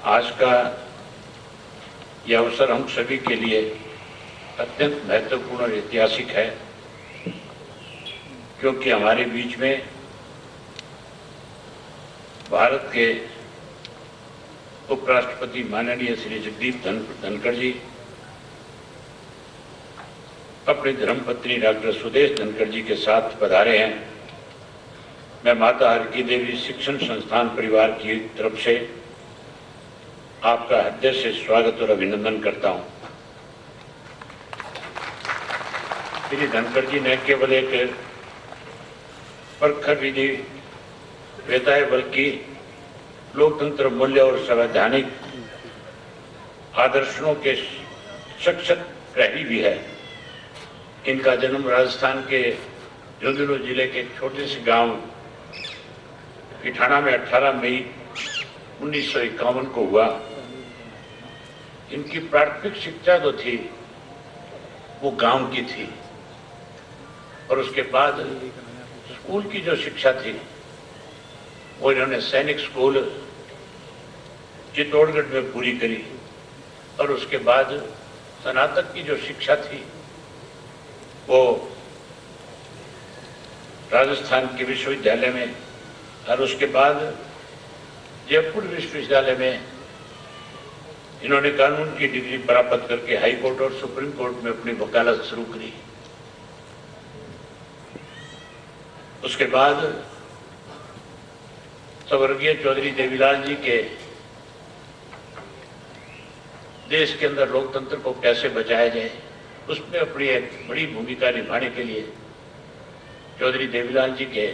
आज का यह अवसर हम सभी के लिए अत्यंत महत्वपूर्ण और ऐतिहासिक है, क्योंकि हमारे बीच में भारत के उपराष्ट्रपति माननीय श्री जगदीप धनखड़ जी अपनी धर्मपत्नी डॉक्टर सुदेश धनखड़ जी के साथ पधारे हैं। मैं माता हर की देवी शिक्षण संस्थान परिवार की तरफ से आपका हृदय से स्वागत और अभिनंदन करता हूं। श्री धनखड़ जी ने केवल एक प्रखर विधि वेता है, बल्कि लोकतंत्र मूल्य और संवैधानिक आदर्शों के सशक्त प्रहरी भी है। इनका जन्म राजस्थान के झुंझुनू जिले के छोटे से गांव पिठाना में 18 मई 1951 को हुआ। इनकी प्राथमिक शिक्षा जो थी वो गांव की थी, और उसके बाद स्कूल की जो शिक्षा थी वो इन्होंने सैनिक स्कूल चित्तौड़गढ़ में पूरी करी, और उसके बाद स्नातक की जो शिक्षा थी वो राजस्थान के विश्वविद्यालय में, और उसके बाद जयपुर विश्वविद्यालय में इन्होंने कानून की डिग्री प्राप्त करके हाई कोर्ट और सुप्रीम कोर्ट में अपनी वकालत शुरू करी। उसके बाद स्वर्गीय चौधरी देवीलाल जी के देश के अंदर लोकतंत्र को कैसे बचाया जाए उसमें अपनी एक बड़ी भूमिका निभाने के लिए चौधरी देवीलाल जी के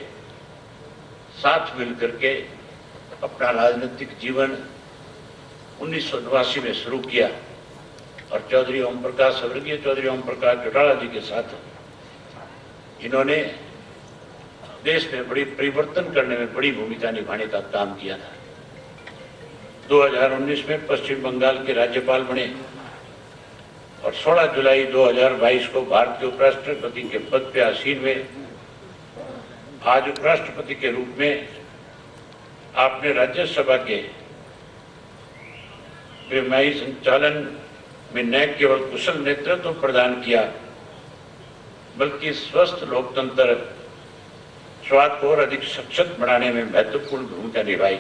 साथ मिलकर के अपना राजनीतिक जीवन 1989 में शुरू किया, और चौधरी ओम प्रकाश स्वर्गीय चौधरी ओम प्रकाश चौटाला जी के साथ इन्होंने देश में बड़ी परिवर्तन करने में बड़ी भूमिका निभाने का काम किया था। 2019 में पश्चिम बंगाल के राज्यपाल बने, और 16 जुलाई 2022 को भारत के उपराष्ट्रपति के पद पे आसीन हुए। आज उपराष्ट्रपति के रूप में आपने राज्यसभा के बेमाई संचालन में न केवल कुशल नेतृत्व प्रदान किया, बल्कि स्वस्थ लोकतंत्र स्वाद को और अधिक सशक्त बनाने में महत्वपूर्ण भूमिका निभाई।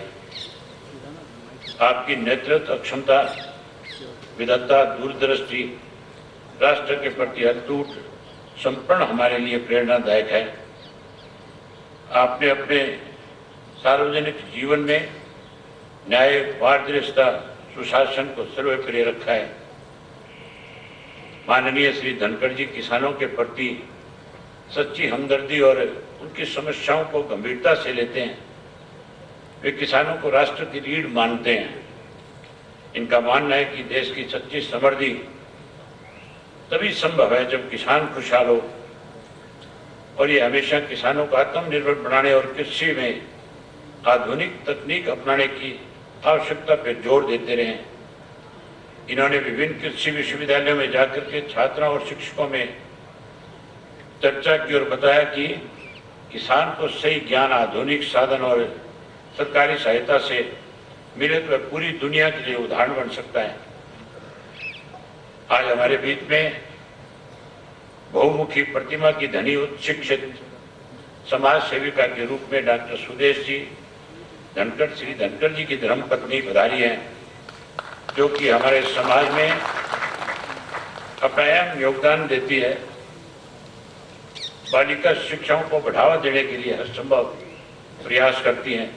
आपकी नेतृत्व क्षमता, विदग्धता, दूरदृष्टि, राष्ट्र के प्रति अटूट समर्पण हमारे लिए प्रेरणादायक है। आपने अपने सार्वजनिक जीवन में न्याय, पारदर्शिता, सुशासन को सर्वोपरि रखा है। माननीय श्री धनखड़ जी किसानों के प्रति सच्ची हमदर्दी और उनकी समस्याओं को गंभीरता से लेते हैं। वे किसानों को राष्ट्र की रीढ़ मानते हैं। इनका मानना है कि देश की सच्ची समृद्धि तभी संभव है जब किसान खुशहाल हो, और ये हमेशा किसानों को आत्मनिर्भर बनाने और कृषि में आधुनिक तकनीक अपनाने की आवश्यकता पर जोर देते रहे। इन्होंने विभिन्न कृषि विश्वविद्यालयों में जाकर के छात्रों और शिक्षकों में चर्चा की और बताया कि किसान को सही ज्ञान, आधुनिक साधन और सरकारी सहायता से मिले तो वह पूरी दुनिया के लिए उदाहरण बन सकता है। आज हमारे बीच में बहुमुखी प्रतिमा की धनी उच्च शिक्षित समाज सेविका के रूप में डॉक्टर सुदेश जी धनखड़, श्री धनखड़ जी की धर्मपत्नी पधारी हैं, जो कि हमारे समाज में अपना अहम योगदान देती है। बालिका शिक्षाओं को बढ़ावा देने के लिए हर संभव प्रयास करती हैं।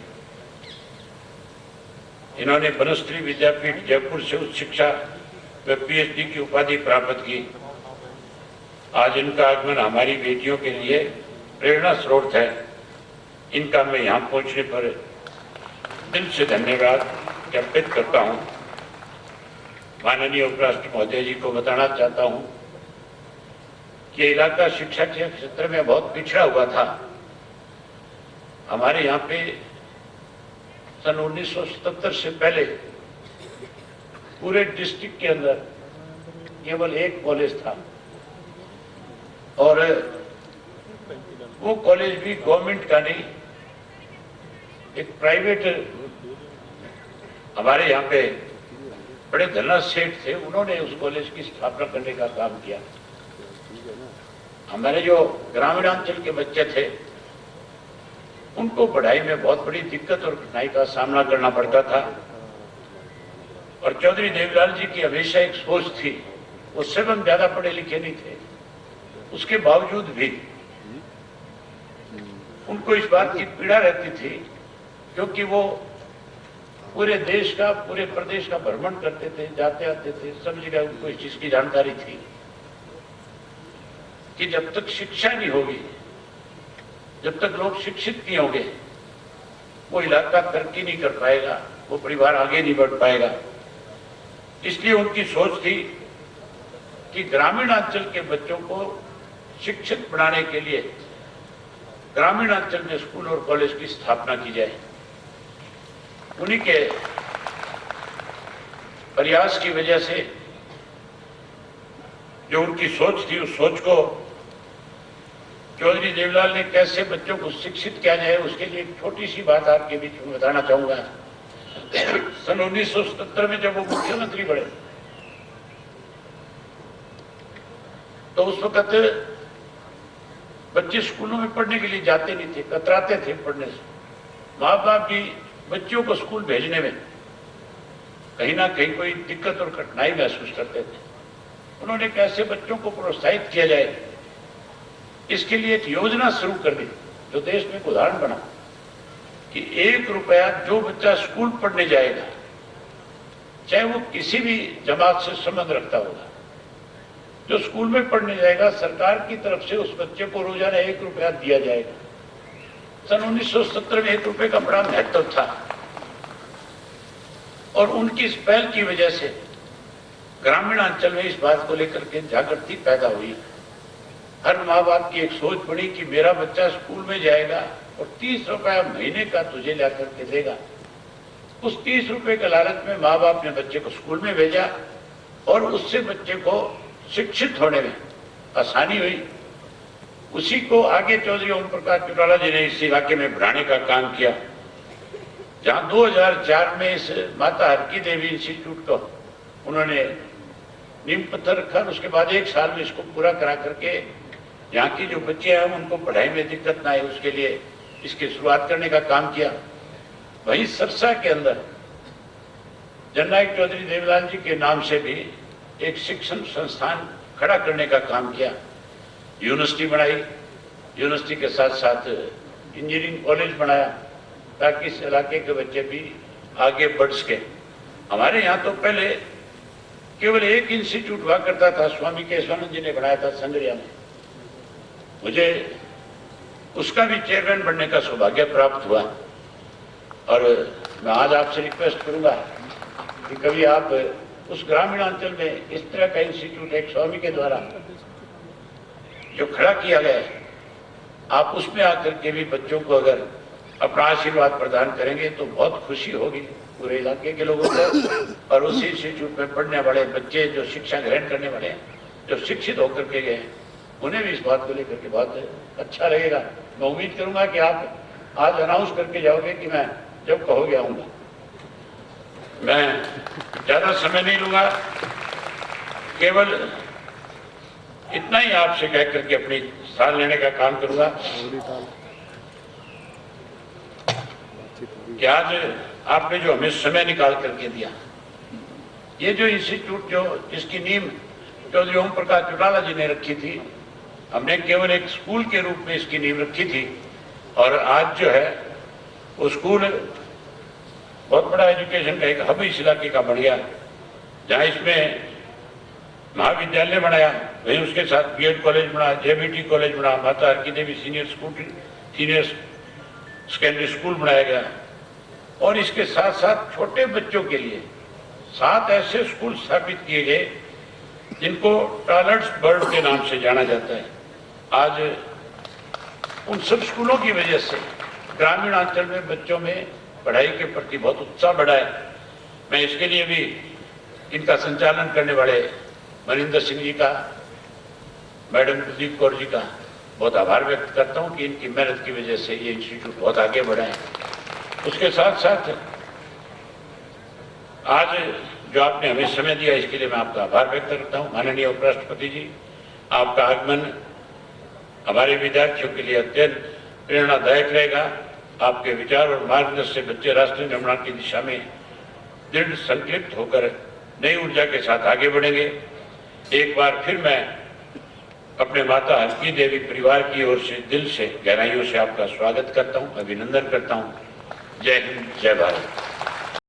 इन्होंने बनस्त्री विद्यापीठ जयपुर से उच्च शिक्षा व पीएचडी की उपाधि प्राप्त की। आज इनका आगमन हमारी बेटियों के लिए प्रेरणा स्रोत है। इनका मैं यहाँ पहुँचने पर दिल से धन्यवाद ज्ञापित करता हूँ। माननीय उपराष्ट्रपति महोदय जी को बताना चाहता हूँ कि इलाका शिक्षा के क्षेत्र में बहुत पिछड़ा हुआ था। हमारे यहाँ पे सन 1977 से पहले पूरे डिस्ट्रिक्ट के अंदर केवल एक कॉलेज था, और वो कॉलेज भी गवर्नमेंट का नहीं, एक प्राइवेट हमारे यहाँ पे बड़े धनराज सेठ थे, उन्होंने उस कॉलेज की स्थापना करने का काम किया। हमारे जो ग्रामीणांचल के बच्चे थे उनको पढ़ाई में बहुत बड़ी दिक्कत और कठिनाई का सामना करना पड़ता था, और चौधरी देवीलाल जी की हमेशा एक सोच थी, उससे हम ज्यादा पढ़े लिखे नहीं थे, उसके बावजूद भी उनको इस बात की पीड़ा रहती थी, क्योंकि वो पूरे देश का, पूरे प्रदेश का भ्रमण करते थे, जाते आते थे, सब जगह उनको इस चीज की जानकारी थी कि जब तक शिक्षा नहीं होगी, जब तक लोग शिक्षित नहीं होंगे, वो इलाका तरक्की नहीं कर पाएगा, वो परिवार आगे नहीं बढ़ पाएगा। इसलिए उनकी सोच थी कि ग्रामीणांचल के बच्चों को शिक्षित बनाने के लिए ग्रामीणांचल में स्कूल और कॉलेज की स्थापना की जाए। उन्हीं के प्रयास की वजह से जो उनकी सोच थी, उस सोच को चौधरी देवीलाल ने कैसे बच्चों को शिक्षित किया जाए, उसके लिए एक छोटी सी बात आपके बीच में बताना चाहूंगा। सन 1977 में जब वो मुख्यमंत्री बने, तो उस वक्त बच्चे स्कूलों में पढ़ने के लिए जाते नहीं थे, कतराते थे पढ़ने से। माँ बाप भी बच्चों को स्कूल भेजने में कहीं ना कहीं कोई दिक्कत और कठिनाई महसूस करते थे। उन्होंने कैसे बच्चों को प्रोत्साहित किया जाए, इसके लिए एक योजना शुरू कर दी, जो देश में एक उदाहरण बना कि 1 रुपया जो बच्चा स्कूल पढ़ने जाएगा, चाहे वो किसी भी जमात से संबंध रखता होगा, जो स्कूल में पढ़ने जाएगा, सरकार की तरफ से उस बच्चे को रोजाना 1 रुपया दिया जाएगा। सन 1970 में 1 रुपये का बड़ा महत्व था, और उनकी इस पहल की वजह से ग्रामीणांचल में इस बात को लेकर के जागृति पैदा हुई। हर माँ बाप की एक सोच बनी कि मेरा बच्चा स्कूल में जाएगा और 30 रुपया महीने का तुझे ला करके देगा। उस 30 रुपये के लालच में माँ बाप ने बच्चे को स्कूल में भेजा, और उससे बच्चे को शिक्षित होने में आसानी हुई। उसी को आगे चौधरी ओम प्रकाश चौटाला जी ने इस इलाके में बढ़ाने का काम किया, जहां 2004 में इस माता हरकी देवी इंस्टीट्यूट को उन्होंने नींव पत्थर रखा। उसके बाद 1 साल में इसको पूरा करा करके यहाँ की जो बच्चे हैं उनको पढ़ाई में दिक्कत ना आए, उसके लिए इसकी शुरुआत करने का काम किया। वहीं सरसा के अंदर जननायक चौधरी देवीलाल जी के नाम से भी एक शिक्षण संस्थान खड़ा करने का काम किया। यूनिवर्सिटी बनाई, यूनिवर्सिटी के साथ साथ इंजीनियरिंग कॉलेज बनाया, ताकि इस इलाके के बच्चे भी आगे बढ़ सके। हमारे यहाँ तो पहले केवल एक इंस्टीट्यूट हुआ करता था, स्वामी केशवानंद जी ने बनाया था संगरिया में। मुझे उसका भी चेयरमैन बनने का सौभाग्य प्राप्त हुआ, और मैं आज आपसे रिक्वेस्ट करूंगा कि कभी आप उस ग्रामीणांचल में इस तरह का इंस्टीट्यूट एक स्वामी के द्वारा जो खड़ा किया गया है, आप उसमें आकर के भी बच्चों को अगर अपना आशीर्वाद प्रदान करेंगे तो बहुत खुशी होगी पूरे इलाके के लोगों को। और उसी इंस्टीट्यूट में पढ़ने वाले बच्चे जो शिक्षा ग्रहण करने वाले हैं, जो शिक्षित होकर के गए हैं, उन्हें भी इस बात को लेकर के बहुत अच्छा लगेगा। मैं उम्मीद करूंगा कि आप आज अनाउंस करके जाओगे कि मैं जब कहोगे आऊंगा। मैं ज्यादा समय नहीं लूंगा, केवल इतना ही आपसे कह करके अपनी स्थान लेने का काम करूंगा कि आज आपने जो हमें समय निकाल करके दिया, ये जो इंस्टीट्यूट जो जिसकी नींव चौधरी ओम प्रकाश चौटाला जी ने रखी थी, हमने केवल एक स्कूल के रूप में इसकी नींव रखी थी, और आज जो है वो स्कूल बहुत बड़ा एजुकेशन का एक हब इस इलाके का बन गया, जहाँ इसमें महाविद्यालय बनाया, वहीं उसके साथ बीएड कॉलेज बना, जेबीटी कॉलेज बना, माता हरकी देवी सीनियर सेकेंडरी स्कूल बनाया गया, और इसके साथ साथ छोटे बच्चों के लिए 7 ऐसे स्कूल स्थापित किए गए जिनको टॉयलेट्स बर्ड के नाम से जाना जाता है। आज उन सब स्कूलों की वजह से ग्रामीणांचल में बच्चों में पढ़ाई के प्रति बहुत उत्साह बढ़ा है। मैं इसके लिए भी इनका संचालन करने वाले मनिंदर सिंह जी का, मैडम प्रदीप कौर जी का बहुत आभार व्यक्त करता हूं कि इनकी मेहनत की वजह से ये इंस्टीट्यूट बहुत आगे बढ़ा है। उसके साथ साथ आज जो आपने हमें समय दिया इसके लिए मैं आपका आभार व्यक्त करता हूँ। माननीय उपराष्ट्रपति जी, आपका आगमन हमारे विद्यार्थियों के लिए अत्यंत प्रेरणादायक रहेगा। आपके विचार और मार्गदर्शन से बच्चे राष्ट्र निर्माण की दिशा में दृढ़ संकल्पित होकर नई ऊर्जा के साथ आगे बढ़ेंगे। एक बार फिर मैं अपने माता हल्की देवी परिवार की ओर से दिल से गहराइयों से आपका स्वागत करता हूं, अभिनंदन करता हूं। जय हिंद, जय भारत।